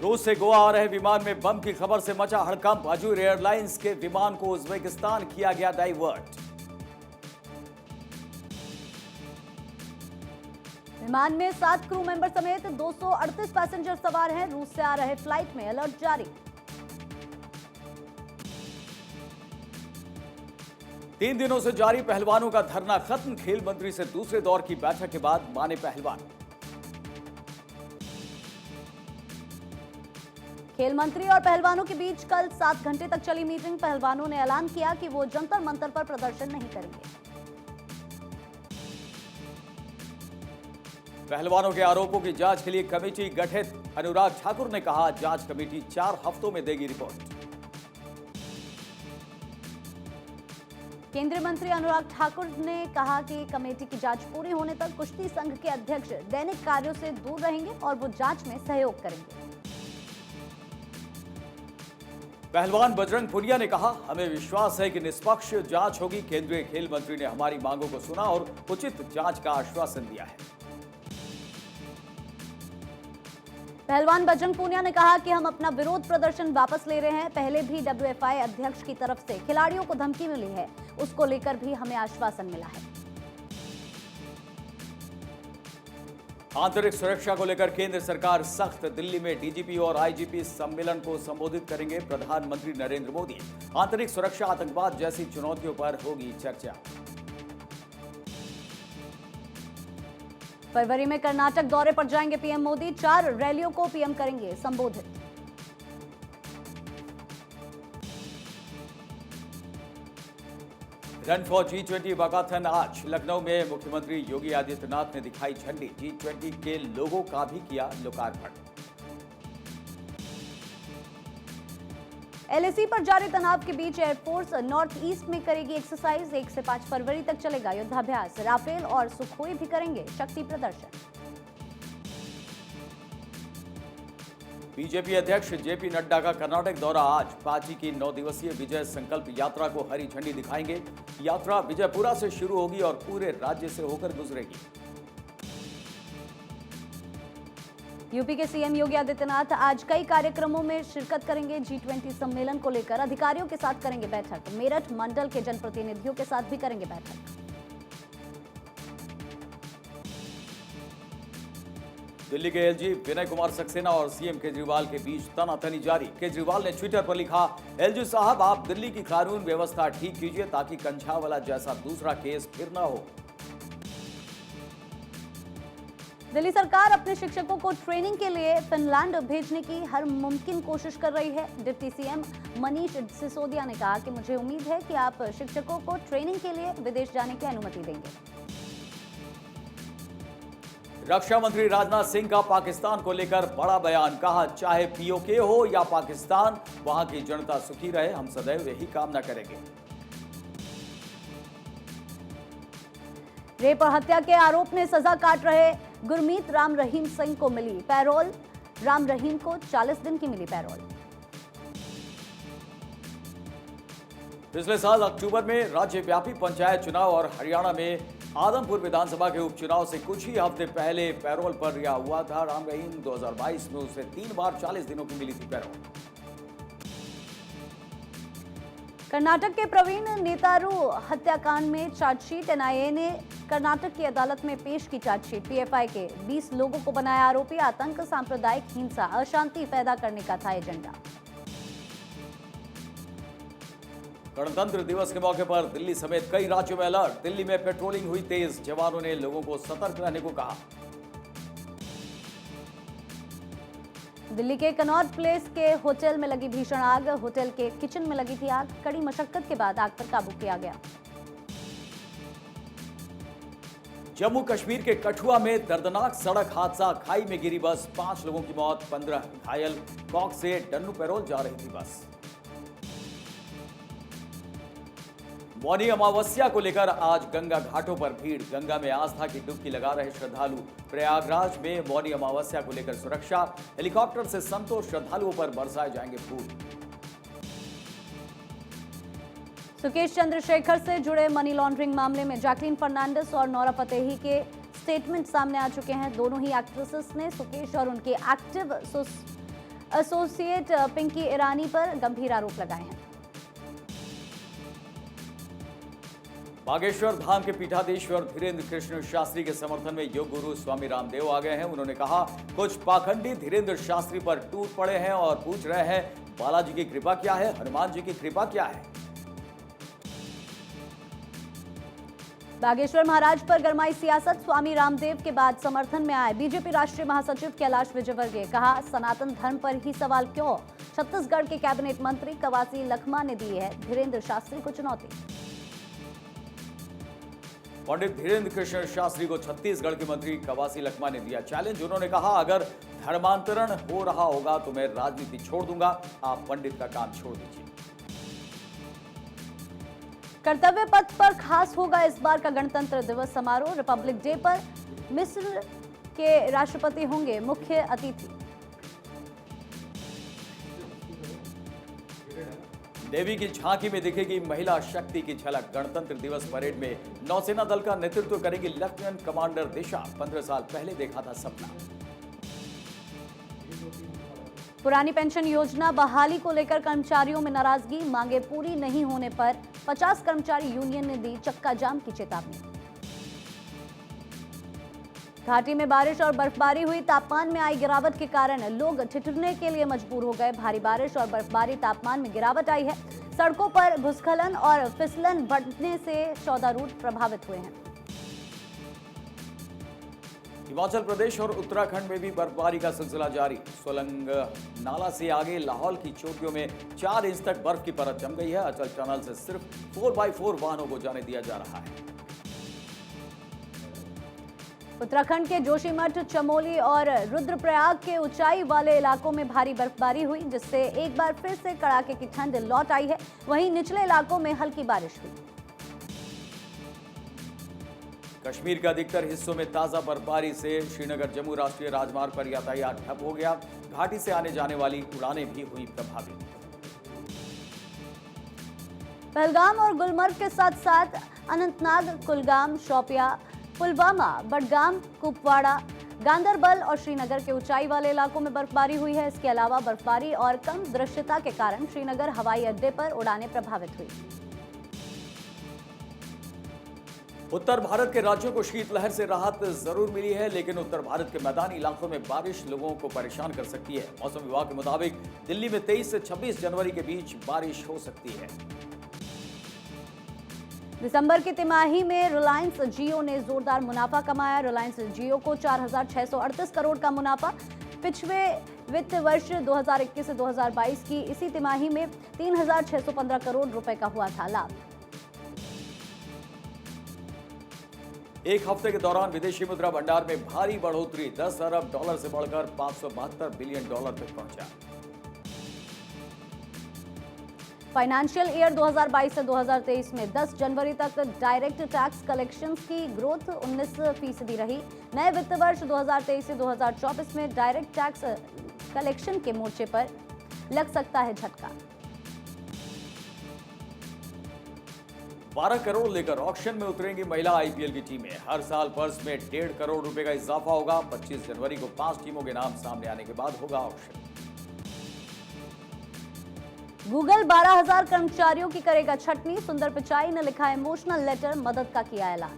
रूस से गोवा आ रहे विमान में बम की खबर से मचा हड़कंप। अजूर एयरलाइंस के विमान को उज्बेकिस्तान किया गया डाइवर्ट। विमान में 7 क्रू मेंबर समेत 238 पैसेंजर सवार हैं। रूस से आ रहे फ्लाइट में अलर्ट जारी। 3 दिनों से जारी पहलवानों का धरना खत्म। खेल मंत्री से दूसरे दौर की बैठक के बाद माने पहलवान। खेल मंत्री और पहलवानों के बीच कल 7 घंटे तक चली मीटिंग। पहलवानों ने ऐलान किया कि वो जंतर मंतर पर प्रदर्शन नहीं करेंगे। पहलवानों के आरोपों की जांच के लिए कमेटी गठित। अनुराग ठाकुर ने कहा, जांच कमेटी 4 हफ्तों में देगी रिपोर्ट। केंद्रीय मंत्री अनुराग ठाकुर ने कहा कि कमेटी की जांच पूरी होने तक कुश्ती संघ के अध्यक्ष दैनिक कार्यों से दूर रहेंगे और वो जांच में सहयोग करेंगे। पहलवान बजरंग पुनिया ने कहा, हमें विश्वास है कि निष्पक्ष जांच होगी। केंद्रीय खेल मंत्री ने हमारी मांगों को सुना और उचित जांच का आश्वासन दिया है। पहलवान बजरंग पूनिया ने कहा कि हम अपना विरोध प्रदर्शन वापस ले रहे हैं। पहले भी डब्ल्यूएफआई अध्यक्ष की तरफ से खिलाड़ियों को धमकी मिली है, उसको लेकर भी हमें आश्वासन मिला है। आंतरिक सुरक्षा को लेकर केंद्र सरकार सख्त। दिल्ली में डीजीपी और आईजीपी सम्मेलन को संबोधित करेंगे प्रधानमंत्री नरेंद्र मोदी। आंतरिक सुरक्षा, आतंकवाद जैसी चुनौतियों पर होगी चर्चा। फरवरी में कर्नाटक दौरे पर जाएंगे पीएम मोदी। 4 रैलियों को पीएम करेंगे संबोधित। रन फॉर G20 वाकाथन आज लखनऊ में मुख्यमंत्री योगी आदित्यनाथ ने दिखाई झंडी। G20 के लोगों का भी किया लोकार्पण। एलएसी पर जारी तनाव के बीच एयरफोर्स नॉर्थ ईस्ट में करेगी एक्सरसाइज। 1 से 5 फरवरी तक चलेगा युद्धाभ्यास। राफेल और सुखोई भी करेंगे शक्ति प्रदर्शन। बीजेपी अध्यक्ष जेपी नड्डा का कर्नाटक दौरा आज। पार्टी की 9 दिवसीय विजय संकल्प यात्रा को हरी झंडी दिखाएंगे। यात्रा विजयपुरा से शुरू होगी और पूरे राज्य से होकर गुजरेगी। यूपी के सीएम योगी आदित्यनाथ आज कई कार्यक्रमों में शिरकत करेंगे। G20 सम्मेलन को लेकर अधिकारियों के साथ करेंगे बैठक। मेरठ मंडल के जनप्रतिनिधियों के साथ भी करेंगे बैठक। दिल्ली के एलजी विनय कुमार सक्सेना और सीएम केजरीवाल के बीच तनातनी जारी। केजरीवाल ने ट्विटर पर लिखा, एलजी साहब आप दिल्ली की कानून व्यवस्था ठीक कीजिए ताकि कंझावाला जैसा दूसरा केस फिर न हो। दिल्ली सरकार अपने शिक्षकों को ट्रेनिंग के लिए फिनलैंड भेजने की हर मुमकिन कोशिश कर रही है। डिप्टी सीएम मनीष सिसोदिया ने कहा कि मुझे उम्मीद है कि आप शिक्षकों को ट्रेनिंग के लिए विदेश जाने की अनुमति देंगे। रक्षा मंत्री राजनाथ सिंह का पाकिस्तान को लेकर बड़ा बयान। कहा, चाहे पीओके हो या पाकिस्तान, वहां की जनता सुखी रहे, हम सदैव यही कामना करेंगे। रेप और हत्या के आरोप में सजा काट रहे गुरमीत राम रहीम सिंह को मिली पैरोल। राम रहीम को 40 दिन की मिली पैरोल। पिछले साल अक्टूबर में राज्यव्यापी पंचायत चुनाव और हरियाणा में आदमपुर विधानसभा के उपचुनाव से कुछ ही हफ्ते पहले पैरोल पर रिहा हुआ था राम रहीम। 2022 में उसे 3 बार 40 दिनों की मिली थी पैरोल। कर्नाटक के प्रवीण नेतारू हत्याकांड में चार्जशीट। एनआईए ने कर्नाटक की अदालत में पेश की चार्जशीट। पीएफआई के 20 लोगों को बनाया आरोपी। आतंक, सांप्रदायिक हिंसा, अशांति पैदा करने का था एजेंडा। गणतंत्र दिवस के मौके पर दिल्ली समेत कई राज्यों में अलर्ट। दिल्ली में पेट्रोलिंग हुई तेज। जवानों ने लोगों को सतर्क रहने को कहा। दिल्ली के कनॉट प्लेस के होटल में लगी भीषण आग। होटल के किचन में लगी थी आग। कड़ी मशक्कत के बाद आग पर काबू किया गया। जम्मू कश्मीर के कठुआ में दर्दनाक सड़क हादसा। खाई में गिरी बस, 5 लोगों की मौत, 15 घायल। कॉक से डन्नू पैरोल जा रही थी बस। मौनी अमावस्या को लेकर आज गंगा घाटों पर भीड़। गंगा में आस्था की डुबकी लगा रहे श्रद्धालु। प्रयागराज में मौनी अमावस्या को लेकर सुरक्षा। हेलीकॉप्टर से संतों श्रद्धालुओं पर बरसाए जाएंगे फूल। सुकेश चंद्रशेखर से जुड़े मनी लॉन्ड्रिंग मामले में जैकलीन फर्नांडिस और नोरा फतेही के स्टेटमेंट सामने आ चुके हैं। दोनों ही एक्ट्रेसेस ने सुकेश और उनके एक्टिव एसोसिएट पिंकी ईरानी पर गंभीर आरोप लगाए हैं। बागेश्वर धाम के पीठाधीश्वर धीरेन्द्र कृष्ण शास्त्री के समर्थन में योग गुरु स्वामी रामदेव आ गए हैं। उन्होंने कहा, कुछ पाखंडी धीरेन्द्र शास्त्री पर टूट पड़े हैं और पूछ रहे हैं, बालाजी की कृपा क्या है, हनुमान जी की कृपा क्या है। बागेश्वर महाराज पर गरमाई सियासत, स्वामी रामदेव के बाद समर्थन में आए बीजेपी राष्ट्रीय महासचिव कैलाश विजयवर्गीय। कहा, सनातन धर्म पर ही सवाल क्यों। छत्तीसगढ़ के कैबिनेट मंत्री कवासी लखमा ने दी है धीरेन्द्र शास्त्री को चुनौती। पंडित धीरेन्द्र कृष्ण शास्त्री को छत्तीसगढ़ के मंत्री कवासी लखमा ने दिया चैलेंज। उन्होंने कहा, अगर धर्मांतरण हो रहा होगा तो मैं राजनीति छोड़ दूंगा, आप पंडित का काम छोड़ दीजिए। कर्तव्य पथ पर खास होगा इस बार का गणतंत्र दिवस समारोह। रिपब्लिक डे पर मिस्र के राष्ट्रपति होंगे मुख्य अतिथि। देवी की झांकी में दिखेगी महिला शक्ति की झलक। गणतंत्र दिवस परेड में नौसेना दल का नेतृत्व करेंगी लेफ्टिनेंट कमांडर दिशा। 15 साल पहले देखा था सपना। पुरानी पेंशन योजना बहाली को लेकर कर्मचारियों में नाराजगी, मांगे पूरी नहीं होने पर 50 कर्मचारी यूनियन ने दी चक्का जाम की चेतावनी। घाटी में बारिश और बर्फबारी हुई, तापमान में आई गिरावट के कारण लोग ठिठुरने के लिए मजबूर हो गए। भारी बारिश और बर्फबारी, तापमान में गिरावट आई है। सड़कों पर भूस्खलन और फिसलन बढ़ने से 14 रूट प्रभावित हुए हैं। हिमाचल प्रदेश और उत्तराखंड में भी बर्फबारी का सिलसिला जारी। सोलंग नाला से आगे लाहौल की चोटियों में 4 इंच तक बर्फ की परत जम गई है। अचल टनल से सिर्फ 4x4 वाहनों को जाने दिया जा रहा है। उत्तराखंड के जोशीमठ, चमोली और रुद्रप्रयाग के ऊंचाई वाले इलाकों में भारी बर्फबारी हुई, जिससे एक बार फिर से कड़ाके की ठंड लौट आई है। वहीं निचले इलाकों में हल्की बारिश हुई। कश्मीर के अधिकतर हिस्सों में ताजा बर्फबारी से श्रीनगर जम्मू राष्ट्रीय राजमार्ग पर यातायात ठप हो गया। घाटी से आने जाने वाली उड़ानें भी हुई प्रभावित। पहलगाम और गुलमर्ग के साथ साथ अनंतनाग, कुलगाम, शोपिया, पुलवामा, बडगाम, कुपवाड़ा, गांदरबल और श्रीनगर के ऊंचाई वाले इलाकों में बर्फबारी हुई है। इसके अलावा बर्फबारी और कम दृश्यता के कारण श्रीनगर हवाई अड्डे पर उड़ानें प्रभावित हुई। उत्तर भारत के राज्यों को शीतलहर से राहत जरूर मिली है, लेकिन उत्तर भारत के मैदानी इलाकों में बारिश लोगों को परेशान कर सकती है। मौसम विभाग के मुताबिक दिल्ली में 23 से 26 जनवरी के बीच बारिश हो सकती है। दिसंबर की तिमाही में रिलायंस जियो ने जोरदार मुनाफा कमाया। रिलायंस जियो को 4,638 करोड़ का मुनाफा। पिछले वित्त वर्ष 2021 से 2022 की इसी तिमाही में 3,615 करोड़ रुपए का हुआ था लाभ। एक हफ्ते के दौरान विदेशी मुद्रा भंडार में भारी बढ़ोतरी, 10 अरब डॉलर से बढ़कर 572 बिलियन डॉलर तक पहुंचा। फाइनेंशियल ईयर 2022 से 2023 में 10 जनवरी तक डायरेक्ट टैक्स कलेक्शंस की ग्रोथ 19% रही। नए वित्त वर्ष 2023 से 2024 में डायरेक्ट टैक्स कलेक्शन के मोर्चे पर लग सकता है झटका। 12 करोड़ लेकर ऑक्शन में उतरेंगी महिला आईपीएल की टीमें। हर साल पर्स में 1.5 करोड़ रुपए का इजाफा होगा। 25 जनवरी को 5 टीमों के नाम सामने आने के बाद होगा ऑक्शन। गूगल 12,000 कर्मचारियों की करेगा छटनी। सुंदर पिचाई ने लिखा इमोशनल लेटर, मदद का किया ऐलान।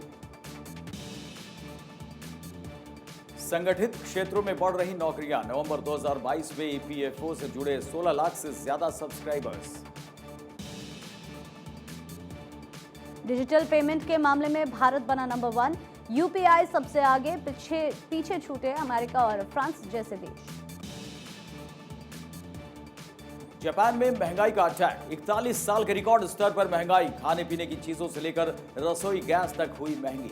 संगठित क्षेत्रों में बढ़ रही नौकरियां। नवंबर 2022 में ईपीएफओ से जुड़े 16 लाख से ज्यादा सब्सक्राइबर्स। डिजिटल पेमेंट के मामले में भारत बना नंबर 1। यूपीआई सबसे आगे, पीछे छूटे अमेरिका और फ्रांस जैसे देश। जापान में महंगाई का अटैक। 41 साल के रिकॉर्ड स्तर पर महंगाई। खाने पीने की चीजों से लेकर रसोई गैस तक हुई महंगी।